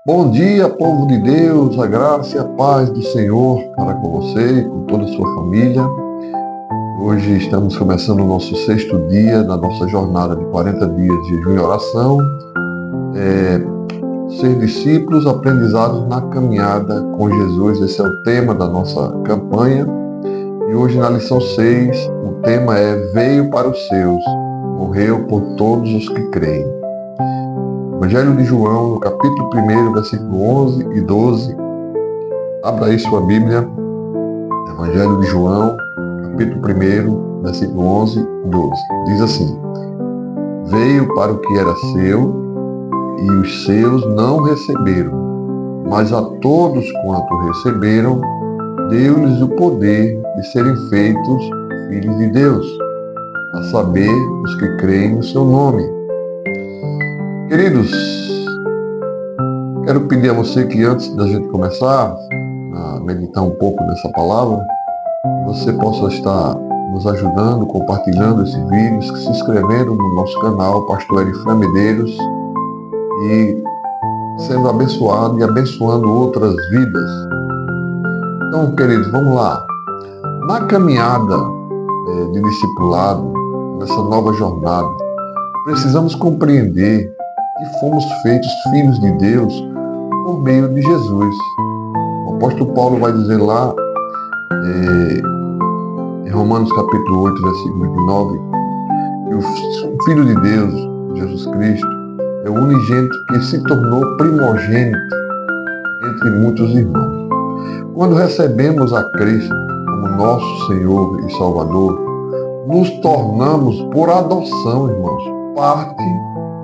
Bom dia, povo de Deus, a graça e a paz do Senhor para com você e com toda a sua família. Hoje estamos começando o nosso 6º dia da nossa jornada de 40 dias de jejum e oração. Ser discípulos, aprendizados na caminhada com Jesus. Esse é o tema da nossa campanha. E hoje na lição 6, o tema é Veio para os seus, morreu por todos os que creem. Evangelho de João, no capítulo 1, versículo 11 e 12. Abra aí sua Bíblia. Evangelho de João, capítulo 1, versículo 11 e 12. Diz assim: Veio para o que era seu, e os seus não receberam, mas a todos quanto receberam, deu-lhes o poder de serem feitos filhos de Deus, a saber, os que creem no seu nome. Queridos, quero pedir a você que antes da gente começar a meditar um pouco nessa palavra, você possa estar nos ajudando, compartilhando esses vídeos, se inscrevendo no nosso canal, Pastor Erifran Medeiros, e sendo abençoado e abençoando outras vidas. Então, queridos, vamos lá. Na caminhada de discipulado, nessa nova jornada, precisamos compreender que fomos feitos filhos de Deus por meio de Jesus. O apóstolo Paulo vai dizer lá, em Romanos capítulo 8, versículo 29, que o Filho de Deus, Jesus Cristo, é o unigênito que se tornou primogênito entre muitos irmãos. Quando recebemos a Cristo como nosso Senhor e Salvador, nos tornamos, por adoção, irmãos, parte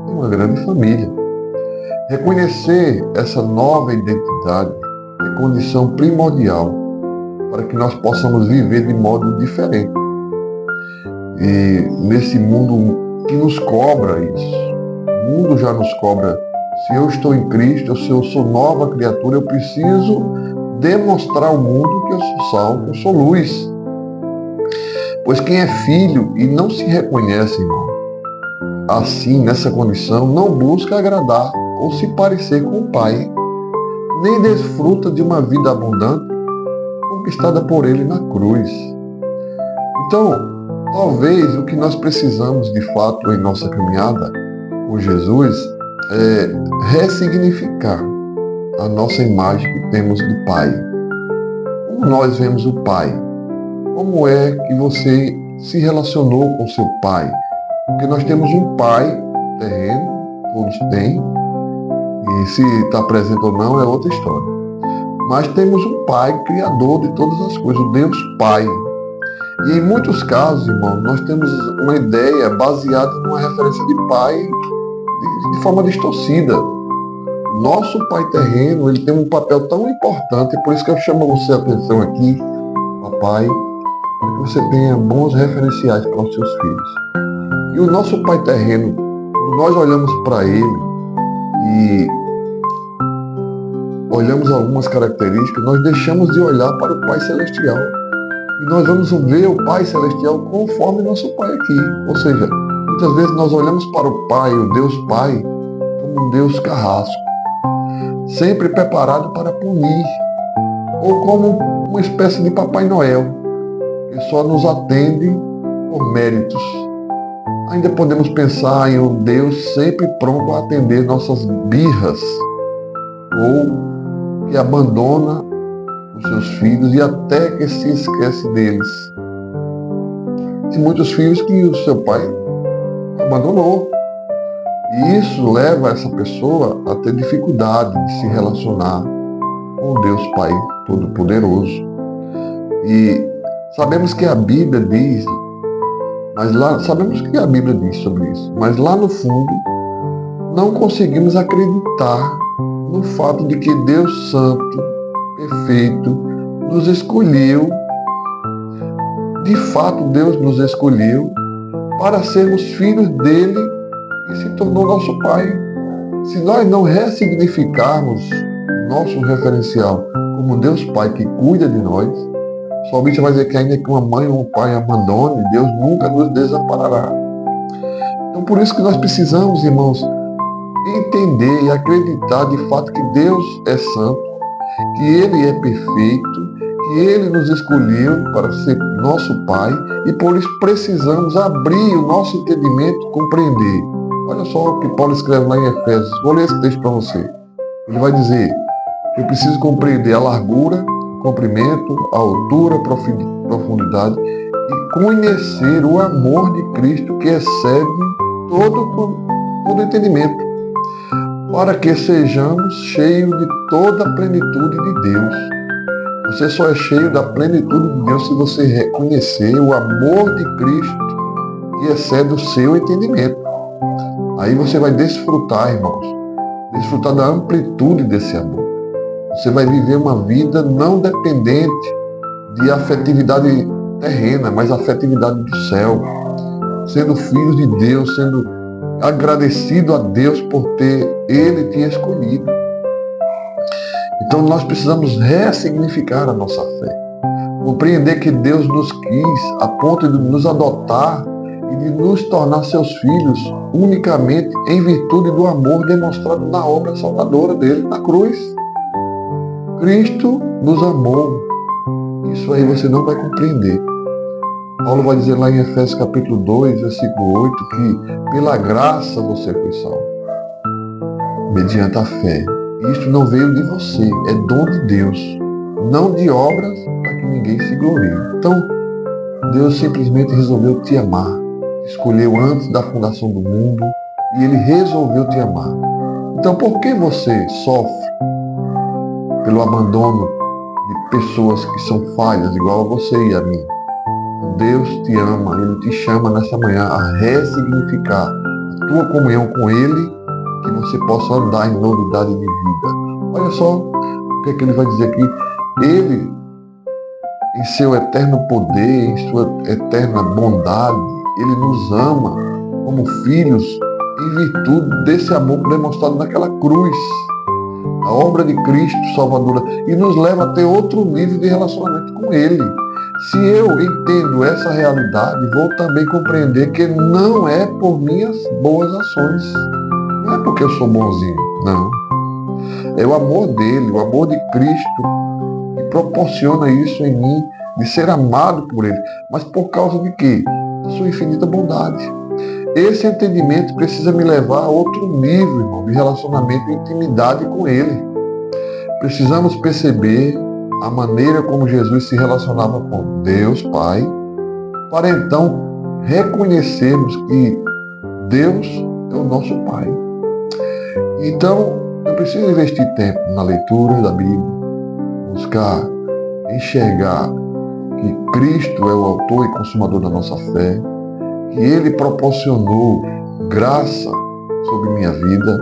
de uma grande família. Reconhecer essa nova identidade é condição primordial para que nós possamos viver de modo diferente. E nesse mundo que nos cobra isso, o mundo já nos cobra, se eu estou em Cristo, se eu sou nova criatura, eu preciso demonstrar ao mundo que eu sou salvo, que eu sou luz. Pois quem é filho e não se reconhece, irmão, assim, nessa condição, não busca agradar ou se parecer com o Pai, nem desfruta de uma vida abundante conquistada por Ele na cruz. Então, talvez o que nós precisamos de fato em nossa caminhada com Jesus é ressignificar a nossa imagem que temos de Pai. Como nós vemos o Pai? Como é que você se relacionou com seu Pai? Porque nós temos um Pai terreno, todos têm, e se está presente ou não é outra história. Mas temos um Pai criador de todas as coisas, o Deus Pai. E em muitos casos, irmão, nós temos uma ideia baseada numa referência de Pai de forma distorcida. Nosso Pai terreno, ele tem um papel tão importante, por isso que eu chamo você a atenção aqui, papai, para que você tenha bons referenciais para os seus filhos. E o nosso Pai terreno, quando nós olhamos para ele e olhamos algumas características, nós deixamos de olhar para o Pai celestial. E nós vamos ver o Pai celestial conforme nosso Pai aqui. Ou seja, muitas vezes nós olhamos para o Pai, o Deus Pai, como um Deus carrasco, sempre preparado para punir, ou como uma espécie de Papai Noel, que só nos atende por méritos. Ainda podemos pensar em um Deus sempre pronto a atender nossas birras, ou que abandona os seus filhos e até que se esquece deles. Tem muitos filhos que o seu pai abandonou. E isso leva essa pessoa a ter dificuldade de se relacionar com Deus Pai Todo-Poderoso. E sabemos que a Bíblia diz, sabemos que a Bíblia diz sobre isso, mas lá no fundo não conseguimos acreditar no fato de que Deus Santo, perfeito, nos escolheu. De fato, Deus nos escolheu para sermos filhos dele e se tornou nosso Pai. Se nós não ressignificarmos nosso referencial como Deus Pai que cuida de nós, somente vai dizer que ainda que uma mãe ou um pai abandone, Deus nunca nos desamparará. Então por isso que nós precisamos, irmãos, entender e acreditar de fato que Deus é santo, que Ele é perfeito, que Ele nos escolheu para ser nosso Pai e por isso precisamos abrir o nosso entendimento, compreender. Olha só o que Paulo escreve lá em Efésios. Vou ler esse texto para você. Ele vai dizer: eu preciso compreender a largura, o comprimento, a altura, a profundidade e conhecer o amor de Cristo que excede todo entendimento, para que sejamos cheios de toda a plenitude de Deus. Você só é cheio da plenitude de Deus se você reconhecer o amor de Cristo que excede o seu entendimento. Aí você vai desfrutar, irmãos, desfrutar da amplitude desse amor. Você vai viver uma vida não dependente de afetividade terrena, mas afetividade do céu, sendo filho de Deus, sendo agradecido a Deus por ter Ele te escolhido. Então nós precisamos ressignificar a nossa fé, compreender que Deus nos quis a ponto de nos adotar e de nos tornar seus filhos unicamente em virtude do amor demonstrado na obra salvadora dele na cruz. Cristo nos amou. Isso aí você não vai compreender. Paulo vai dizer lá em Efésios capítulo 2, versículo 8, que pela graça você foi salvo, mediante a fé. Isto não veio de você, é dom de Deus, não de obras para que ninguém se glorie. Então, Deus simplesmente resolveu te amar, te escolheu antes da fundação do mundo e Ele resolveu te amar. Então, por que você sofre pelo abandono de pessoas que são falhas, igual a você e a mim? Deus te ama, Ele te chama nessa manhã a ressignificar a tua comunhão com Ele, que você possa andar em novidade de vida. Olha só o que é que Ele vai dizer aqui. Ele, em seu eterno poder, em sua eterna bondade, Ele nos ama como filhos em virtude desse amor demonstrado naquela cruz. A obra de Cristo salvadora, e nos leva a ter outro nível de relacionamento com Ele. Se eu entendo essa realidade, vou também compreender que não é por minhas boas ações. Não é porque eu sou bonzinho, não. É o amor dele, o amor de Cristo, que proporciona isso em mim, de ser amado por Ele. Mas por causa de quê? Da sua infinita bondade. Esse entendimento precisa me levar a outro nível, irmão, de relacionamento e intimidade com Ele. Precisamos perceber a maneira como Jesus se relacionava com Deus Pai, para então reconhecermos que Deus é o nosso Pai. Então, eu preciso investir tempo na leitura da Bíblia, buscar enxergar que Cristo é o autor e consumador da nossa fé, que Ele proporcionou graça sobre minha vida,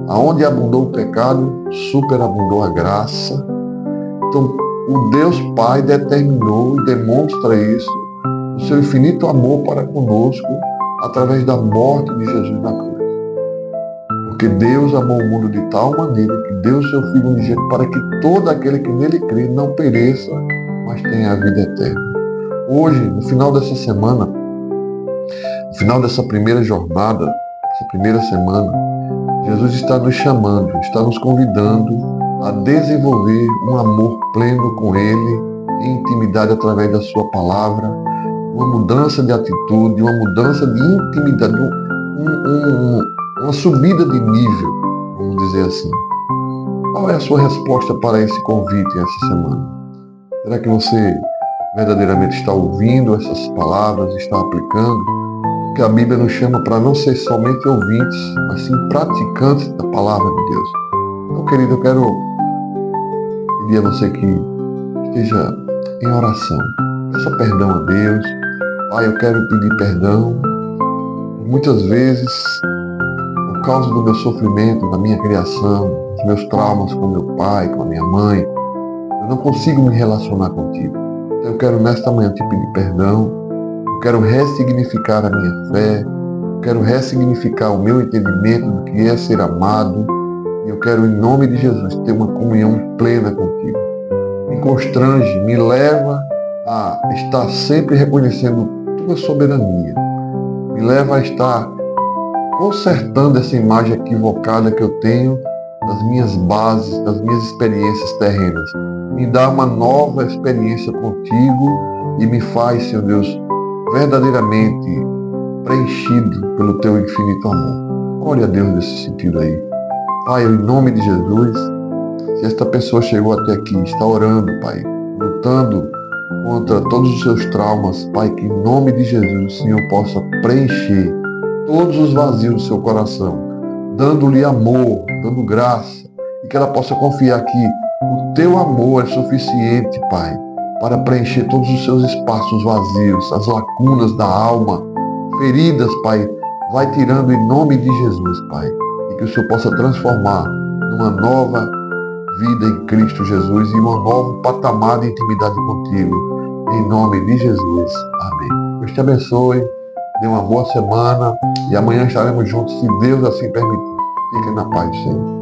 aonde abundou o pecado, superabundou a graça. Então, o Deus Pai determinou e demonstra isso, o seu infinito amor para conosco, através da morte de Jesus na cruz. Porque Deus amou o mundo de tal maneira que deu o seu Filho unigênito para que todo aquele que nele crê não pereça, mas tenha a vida eterna. Hoje, no final dessa semana, no final dessa primeira jornada, essa primeira semana, Jesus está nos chamando, está nos convidando a desenvolver um amor pleno com Ele, em intimidade através da sua palavra, uma mudança de atitude, uma mudança de intimidade, uma subida de nível, vamos dizer assim. Qual é a sua resposta para esse convite essa semana? Será que você verdadeiramente está ouvindo essas palavras, está aplicando? Porque a Bíblia nos chama para não ser somente ouvintes, mas sim praticantes da palavra de Deus. Então, querido, eu quero pedir a você que esteja em oração. Peça perdão a Deus. Pai, eu quero pedir perdão. Muitas vezes, por causa do meu sofrimento, da minha criação, dos meus traumas com meu pai, com a minha mãe, eu não consigo me relacionar contigo. Então, eu quero nesta manhã te pedir perdão. Eu quero ressignificar a minha fé. Eu quero ressignificar o meu entendimento do que é ser amado. E eu quero, em nome de Jesus, ter uma comunhão plena contigo. Me constrange, me leva a estar sempre reconhecendo tua soberania. Me leva a estar consertando essa imagem equivocada que eu tenho das minhas bases, das minhas experiências terrenas. Me dá uma nova experiência contigo e me faz, Senhor Deus, verdadeiramente preenchido pelo teu infinito amor. Ore a Deus nesse sentido aí. Pai, em nome de Jesus, se esta pessoa chegou até aqui, está orando, Pai, lutando contra todos os seus traumas, Pai, que em nome de Jesus o Senhor possa preencher todos os vazios do seu coração, dando-lhe amor, dando graça, e que ela possa confiar que o teu amor é suficiente, Pai, para preencher todos os seus espaços vazios, as lacunas da alma, feridas, Pai, vai tirando em nome de Jesus, Pai, e que o Senhor possa transformar numa nova vida em Cristo Jesus e um novo patamar de intimidade contigo, em nome de Jesus. Amém. Deus te abençoe, dê uma boa semana e amanhã estaremos juntos, se Deus assim permitir. Fiquem na paz do Senhor.